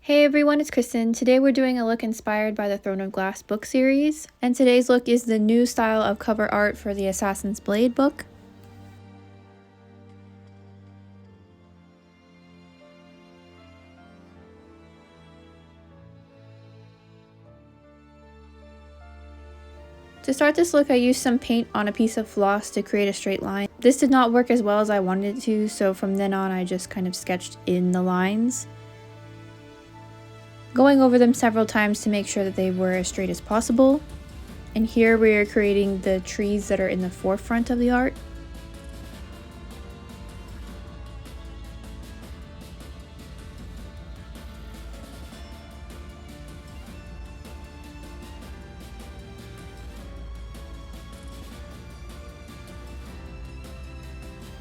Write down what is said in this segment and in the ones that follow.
Hey everyone, it's Kristen. Today we're doing a look inspired by the Throne of Glass book series, and today's look is the new style of cover art for the Assassin's Blade book. To start this look, I used some paint on a piece of floss to create a straight line. This did not work as well as I wanted it to, so from then on I just kind of sketched in the lines, going over them several times to make sure that they were as straight as possible. And here we are creating the trees that are in the forefront of the art.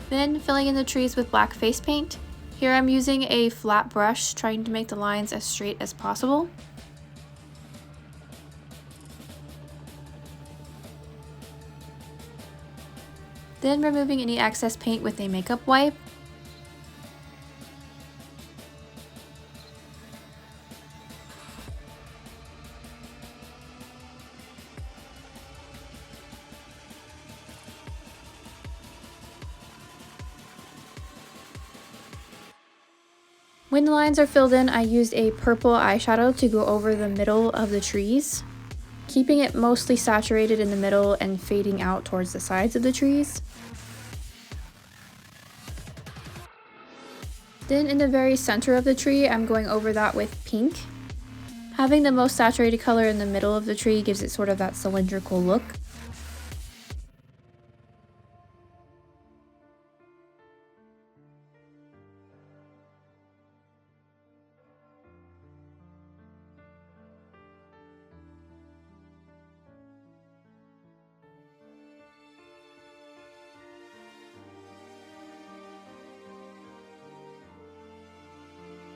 Then filling in the trees with black face paint. Here I'm using a flat brush, trying to make the lines as straight as possible. Then removing any excess paint with a makeup wipe. When the lines are filled in, I used a purple eyeshadow to go over the middle of the trees, keeping it mostly saturated in the middle and fading out towards the sides of the trees. Then in the very center of the tree, I'm going over that with pink. Having the most saturated color in the middle of the tree gives it sort of that cylindrical look.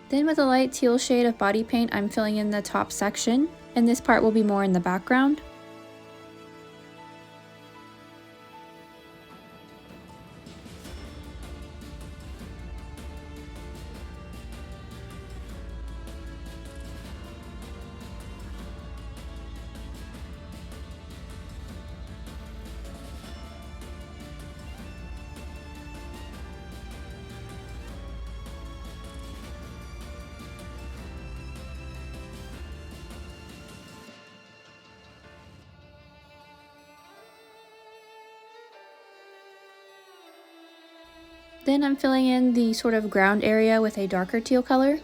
Then with a light teal shade of body paint, I'm filling in the top section, and this part will be more in the background. Then I'm filling in the sort of ground area with a darker teal color.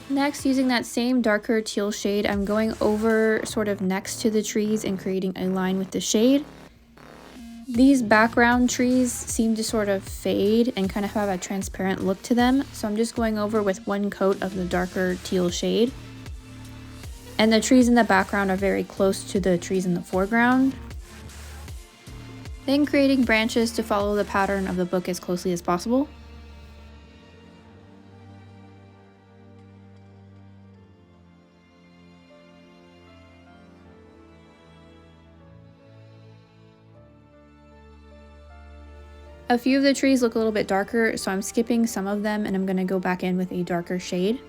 Next, using that same darker teal shade, I'm going over sort of next to the trees and creating a line with the shade. These background trees seem to sort of fade and kind of have a transparent look to them, so I'm just going over with one coat of the darker teal shade. And the trees in the background are very close to the trees in the foreground. Then creating branches to follow the pattern of the book as closely as possible. A few of the trees look a little bit darker, so I'm skipping some of them and I'm going to go back in with a darker shade.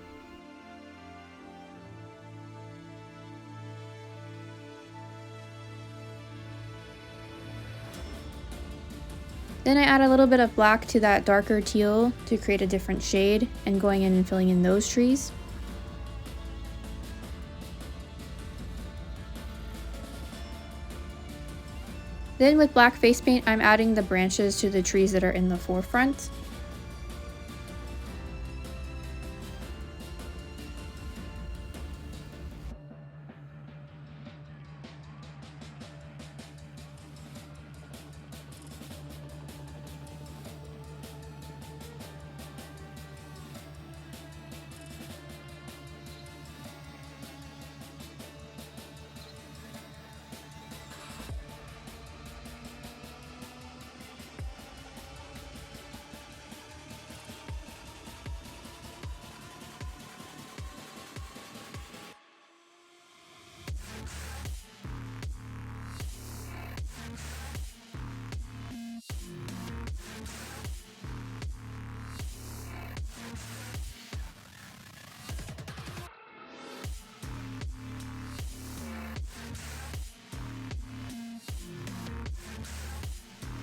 Then I add a little bit of black to that darker teal to create a different shade, and going in and filling in those trees. Then with black face paint, I'm adding the branches to the trees that are in the forefront.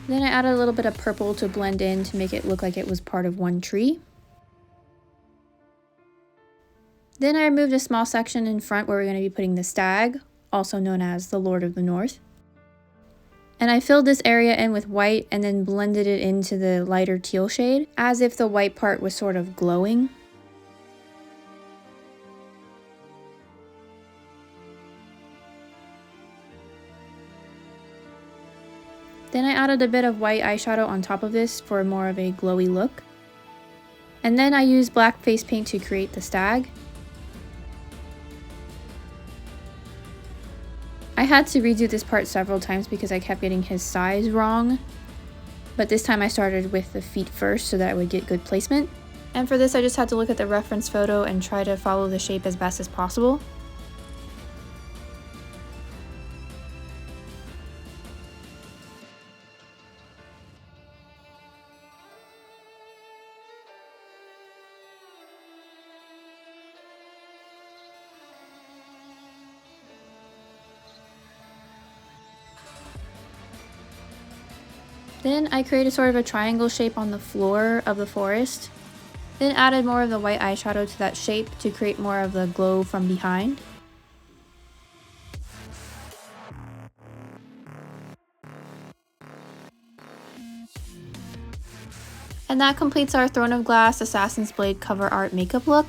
Then I added a little bit of purple to blend in to make it look like it was part of one tree. Then I removed a small section in front where we're going to be putting the stag, also known as the Lord of the North. And I filled this area in with white and then blended it into the lighter teal shade, as if the white part was sort of glowing. Then I added a bit of white eyeshadow on top of this for more of a glowy look. And then I used black face paint to create the stag. I had to redo this part several times because I kept getting his size wrong. But this time I started with the feet first so that I would get good placement. And for this I just had to look at the reference photo and try to follow the shape as best as possible. Then I created sort of a triangle shape on the floor of the forest. Then added more of the white eyeshadow to that shape to create more of the glow from behind. And that completes our Throne of Glass Assassin's Blade cover art makeup look.